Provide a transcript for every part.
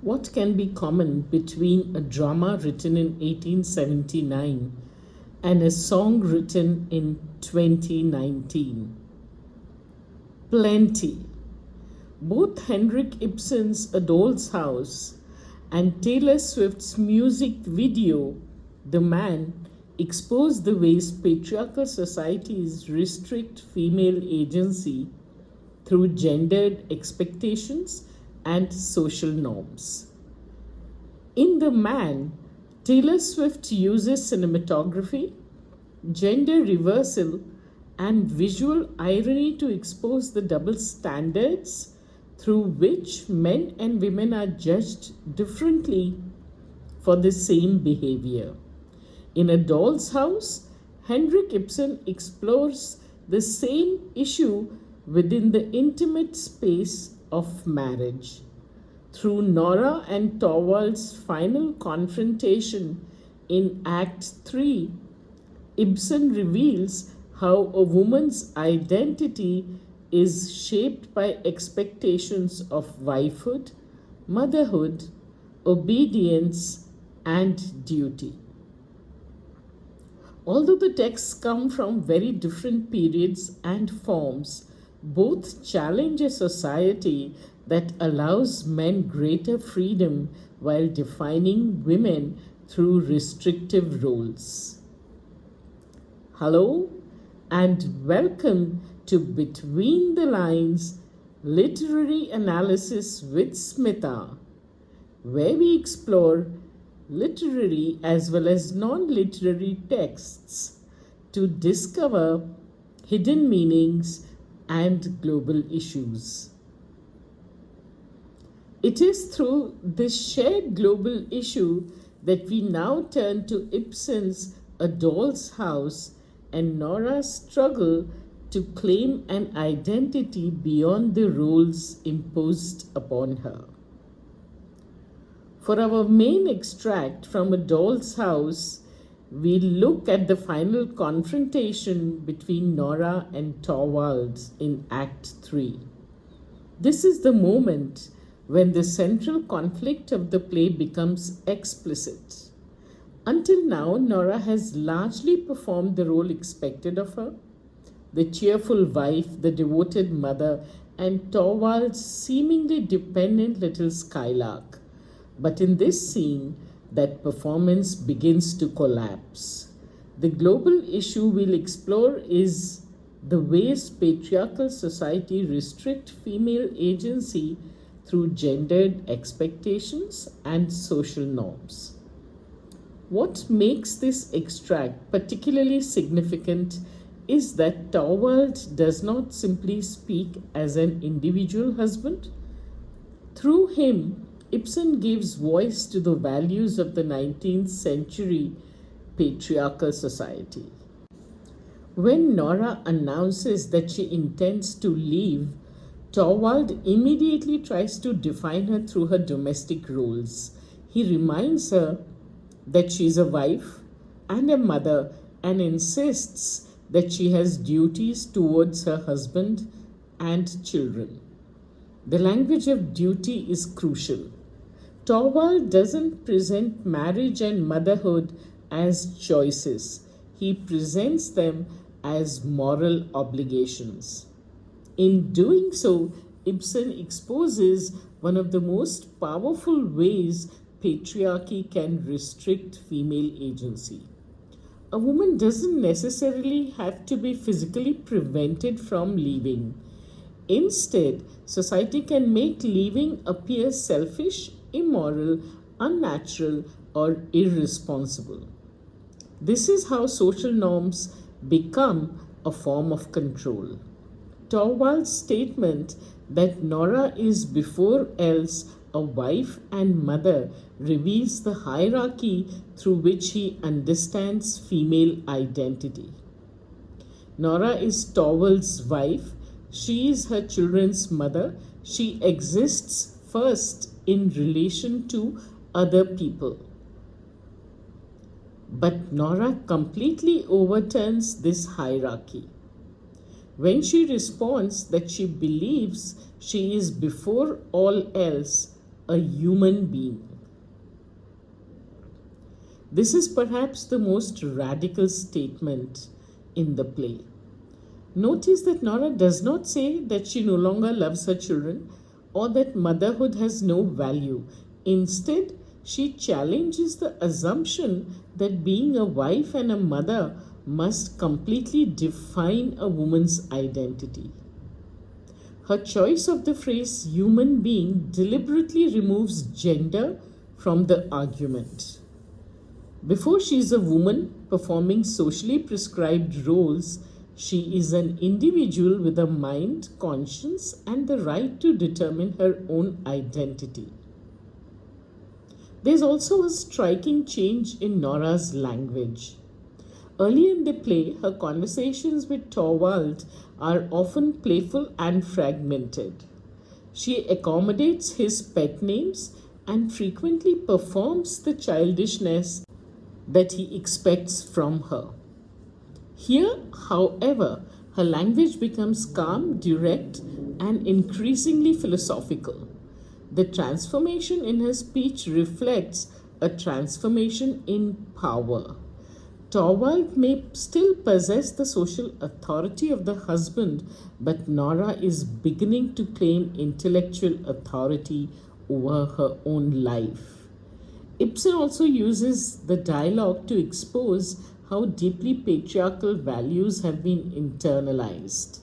What can be common between a drama written in 1879 and a song written in 2019? Plenty. Both Henrik Ibsen's A Doll's House and Taylor Swift's music video, The Man, expose the ways patriarchal societies restrict female agency through gendered expectations and social norms. In The Man, Taylor Swift uses cinematography, gender reversal, and visual irony to expose the double standards through which men and women are judged differently for the same behavior. In A Doll's House, Henrik Ibsen explores the same issue within the intimate space of marriage. Through Nora and Torvald's final confrontation in Act 3, Ibsen reveals how a woman's identity is shaped by expectations of wifehood, motherhood, obedience, and duty. Although the texts come from very different periods and forms, both challenge a society that allows men greater freedom while defining women through restrictive roles. Hello and welcome to Between the Lines Literary Analysis with Smitha, where we explore literary as well as non-literary texts to discover hidden meanings and global issues. It is through this shared global issue that we now turn to Ibsen's A Doll's House and Nora's struggle to claim an identity beyond the roles imposed upon her. For our main extract from A Doll's House, we look at the final confrontation between Nora and Torvald in Act 3. This is the moment when the central conflict of the play becomes explicit. Until now, Nora has largely performed the role expected of her, the cheerful wife, the devoted mother, and Torvald's seemingly dependent little skylark. But in this scene, that performance begins to collapse. The global issue we'll explore is the ways patriarchal society restrict female agency through gendered expectations and social norms. What makes this extract particularly significant is that Torvald does not simply speak as an individual husband. Through him, Ibsen gives voice to the values of the 19th century patriarchal society. When Nora announces that she intends to leave, Torvald immediately tries to define her through her domestic roles. He reminds her that she is a wife and a mother and insists that she has duties towards her husband and children. The language of duty is crucial. Torvald doesn't present marriage and motherhood as choices. He presents them as moral obligations. In doing so, Ibsen exposes one of the most powerful ways patriarchy can restrict female agency. A woman doesn't necessarily have to be physically prevented from leaving. Instead, society can make leaving appear selfish, immoral, unnatural, or irresponsible. This is how social norms become a form of control. Torvald's statement that Nora is before else a wife and mother reveals the hierarchy through which he understands female identity. Nora is Torvald's wife. She is her children's mother. She exists first in relation to other people. But Nora completely overturns this hierarchy. When she responds that she believes she is before all else, a human being. This is perhaps the most radical statement in the play. Notice that Nora does not say that she no longer loves her children or that motherhood has no value. Instead, she challenges the assumption that being a wife and a mother must completely define a woman's identity. Her choice of the phrase human being deliberately removes gender from the argument. Before she is a woman performing socially prescribed roles, she is an individual with a mind, conscience, and the right to determine her own identity. There's also a striking change in Nora's language. Early in the play, her conversations with Torvald are often playful and fragmented. She accommodates his pet names and frequently performs the childishness that he expects from her. Here, however, her language becomes calm, direct, and increasingly philosophical. The transformation in her speech reflects a transformation in power. Torvald may still possess the social authority of the husband, but Nora is beginning to claim intellectual authority over her own life. Ibsen also uses the dialogue to expose how deeply patriarchal values have been internalized.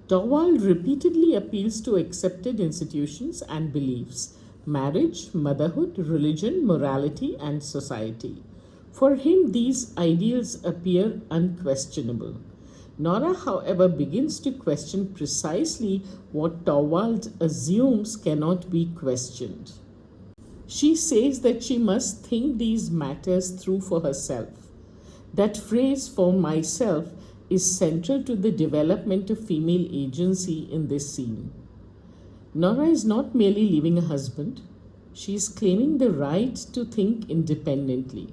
Torvald repeatedly appeals to accepted institutions and beliefs: marriage, motherhood, religion, morality, and society. For him, these ideals appear unquestionable. Nora, however, begins to question precisely what Torvald assumes cannot be questioned. She says that she must think these matters through for herself. That phrase, "for myself," is central to the development of female agency in this scene. Nora is not merely leaving a husband, she is claiming the right to think independently.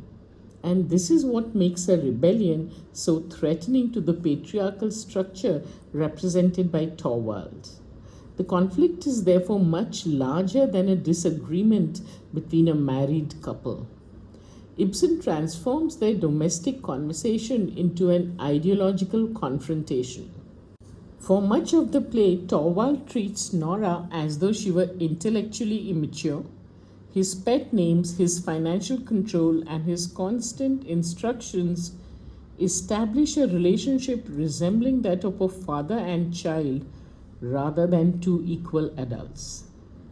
And this is what makes her rebellion so threatening to the patriarchal structure represented by Torvald. The conflict is therefore much larger than a disagreement between a married couple. Ibsen transforms their domestic conversation into an ideological confrontation. For much of the play, Torvald treats Nora as though she were intellectually immature. His pet names, his financial control, and his constant instructions establish a relationship resembling that of a father and child rather than two equal adults.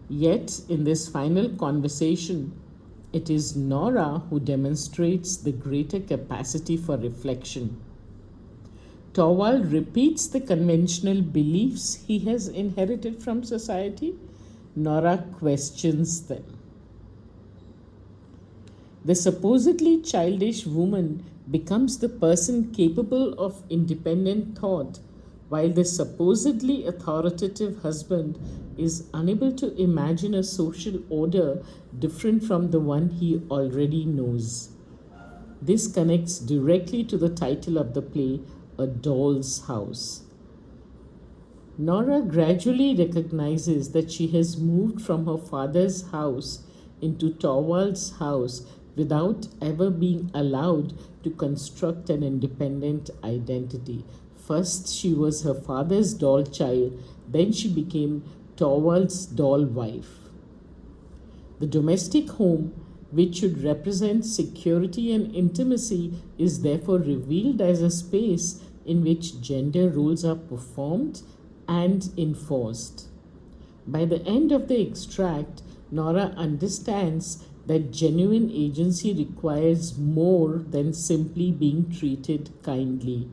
Yet, in this final conversation, it is Nora who demonstrates the greater capacity for reflection. Torvald repeats the conventional beliefs he has inherited from society. Nora questions them. The supposedly childish woman becomes the person capable of independent thought, while the supposedly authoritative husband is unable to imagine a social order different from the one he already knows. This connects directly to the title of the play, A Doll's House. Nora gradually recognizes that she has moved from her father's house into Torvald's house without ever being allowed to construct an independent identity. First, she was her father's doll child, then she became Torvald's doll wife. The domestic home, which should represent security and intimacy, is therefore revealed as a space in which gender roles are performed and enforced. By the end of the extract, Nora understands that genuine agency requires more than simply being treated kindly.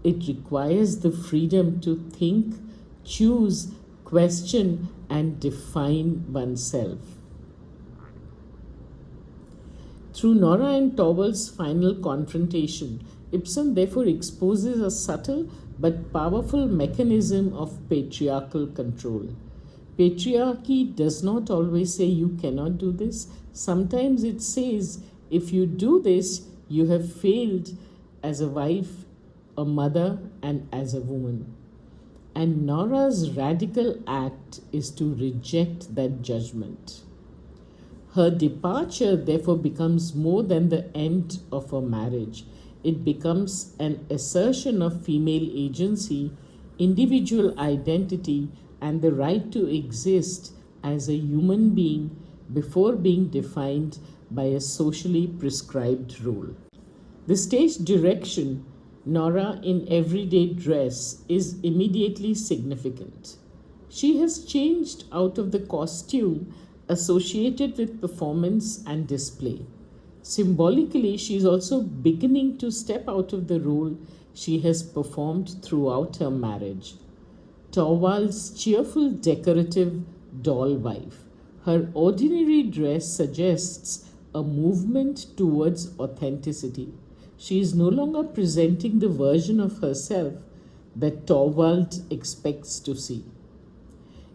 It requires the freedom to think, choose, question, and define oneself. Through Nora and Torvald's final confrontation, Ibsen therefore exposes a subtle but powerful mechanism of patriarchal control. Patriarchy does not always say you cannot do this. Sometimes it says if you do this, you have failed as a wife, a mother, and as a woman. and Nora's radical act is to reject that judgment. Her departure, therefore, becomes more than the end of a marriage. It becomes an assertion of female agency, individual identity, and the right to exist as a human being before being defined by a socially prescribed role. The stage direction, Nora in everyday dress, is immediately significant. She has changed out of the costume associated with performance and display. Symbolically, she is also beginning to step out of the role she has performed throughout her marriage. Torvald's cheerful, decorative doll wife. Her ordinary dress suggests a movement towards authenticity. She is no longer presenting the version of herself that Torvald expects to see.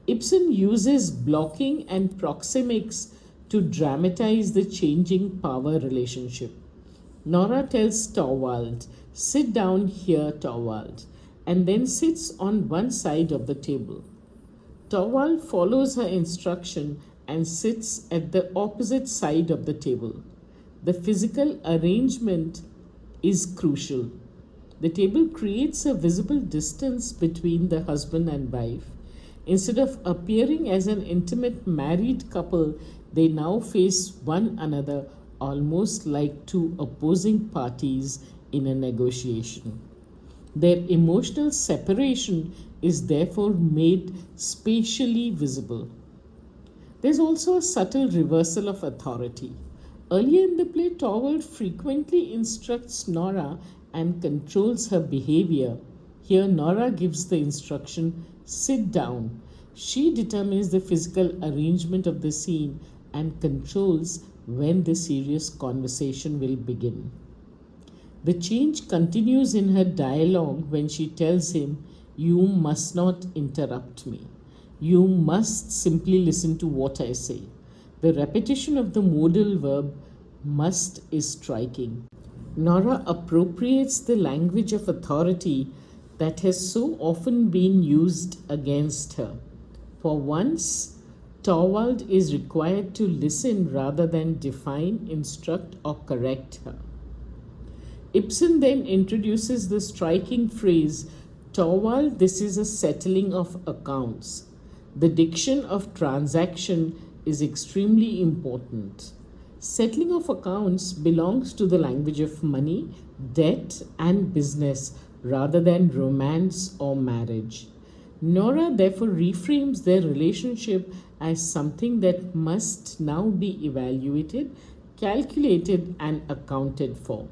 Ibsen uses blocking and proxemics to dramatize the changing power relationship. Nora tells Torvald, "Sit down here, Torvald," and then sits on one side of the table. Torvald follows her instruction and sits at the opposite side of the table. The physical arrangement is crucial. The table creates a visible distance between the husband and wife. Instead of appearing as an intimate married couple, they now face one another almost like two opposing parties in a negotiation. Their emotional separation is therefore made spatially visible. There's also a subtle reversal of authority. Earlier in the play, Torvald frequently instructs Nora and controls her behavior. Here, Nora gives the instruction, "Sit down." She determines the physical arrangement of the scene and controls when the serious conversation will begin. The change continues in her dialogue when she tells him, "You must not interrupt me. You must simply listen to what I say." The repetition of the modal verb must is striking. Nora appropriates the language of authority that has so often been used against her. For once, Torvald is required to listen rather than define, instruct, or correct her. Ibsen then introduces the striking phrase, "Torvald, this is a settling of accounts." The diction of transaction is extremely important. Settling of accounts belongs to the language of money, debt, and business rather than romance or marriage. Nora therefore reframes their relationship as something that must now be evaluated, calculated, and accounted for.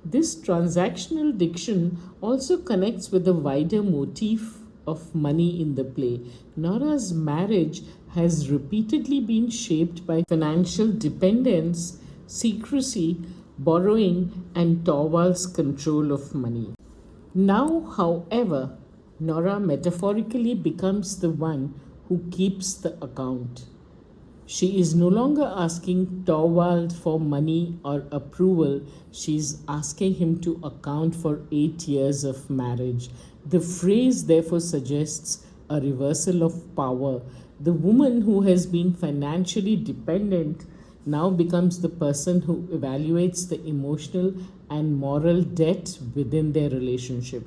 This transactional diction also connects with the wider motif of money in the play. Nora's marriage has repeatedly been shaped by financial dependence, secrecy, borrowing, and Torvald's control of money. Now, however, Nora metaphorically becomes the one who keeps the account. She is no longer asking Torvald for money or approval. She is asking him to account for 8 years of marriage. The phrase therefore suggests a reversal of power. The woman who has been financially dependent now becomes the person who evaluates the emotional and moral debt within their relationship.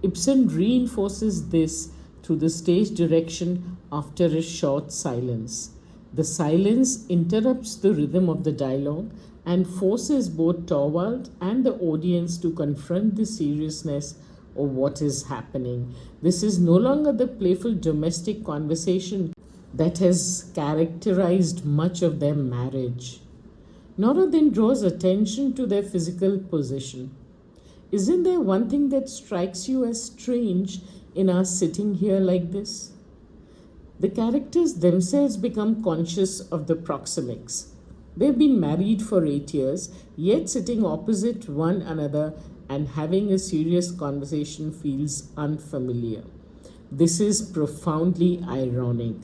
Ibsen reinforces this through the stage direction after a short silence. The silence interrupts the rhythm of the dialogue and forces both Torvald and the audience to confront the seriousness of what is happening. This is no longer the playful domestic conversation that has characterized much of their marriage. Nora then draws attention to their physical position. Isn't there one thing that strikes you as strange in our sitting here like this? The characters themselves become conscious of the proxemics. They've been married for 8 years, yet sitting opposite one another and having a serious conversation feels unfamiliar. This is profoundly ironic.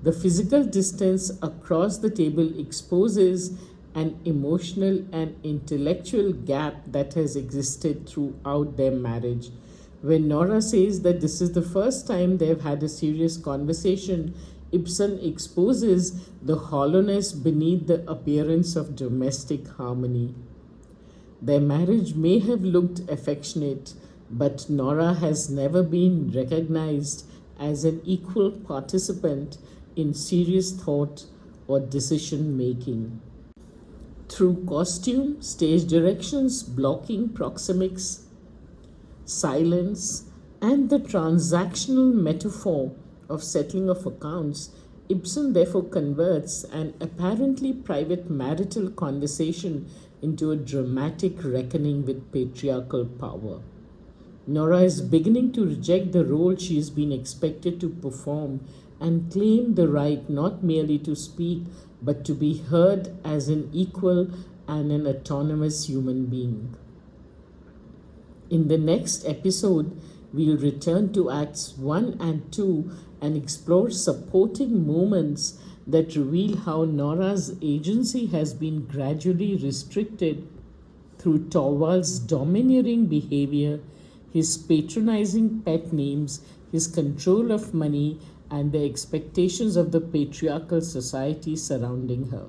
The physical distance across the table exposes an emotional and intellectual gap that has existed throughout their marriage. When Nora says that this is the first time they've had a serious conversation, Ibsen exposes the hollowness beneath the appearance of domestic harmony. Their marriage may have looked affectionate, but Nora has never been recognized as an equal participant in serious thought or decision making. Through costume, stage directions, blocking, proxemics, silence, and the transactional metaphor of settling of accounts, Ibsen therefore converts an apparently private marital conversation into a dramatic reckoning with patriarchal power. Nora is beginning to reject the role she has been expected to perform and claim the right not merely to speak but to be heard as an equal and an autonomous human being. In the next episode, we'll return to Acts 1 and 2 and explore supporting moments that reveal how Nora's agency has been gradually restricted through Torvald's domineering behavior, his patronizing pet names, his control of money, and the expectations of the patriarchal society surrounding her.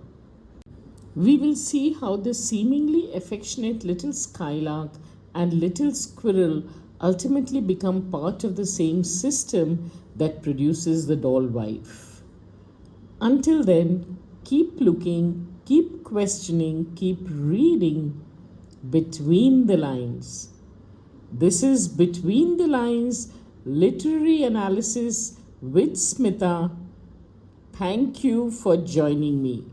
We will see how the seemingly affectionate little skylark and little squirrel ultimately become part of the same system that produces the doll wife. Until then, keep looking, keep questioning, keep reading between the lines. This is Between the Lines Literary Analysis with Smitha. Thank you for joining me.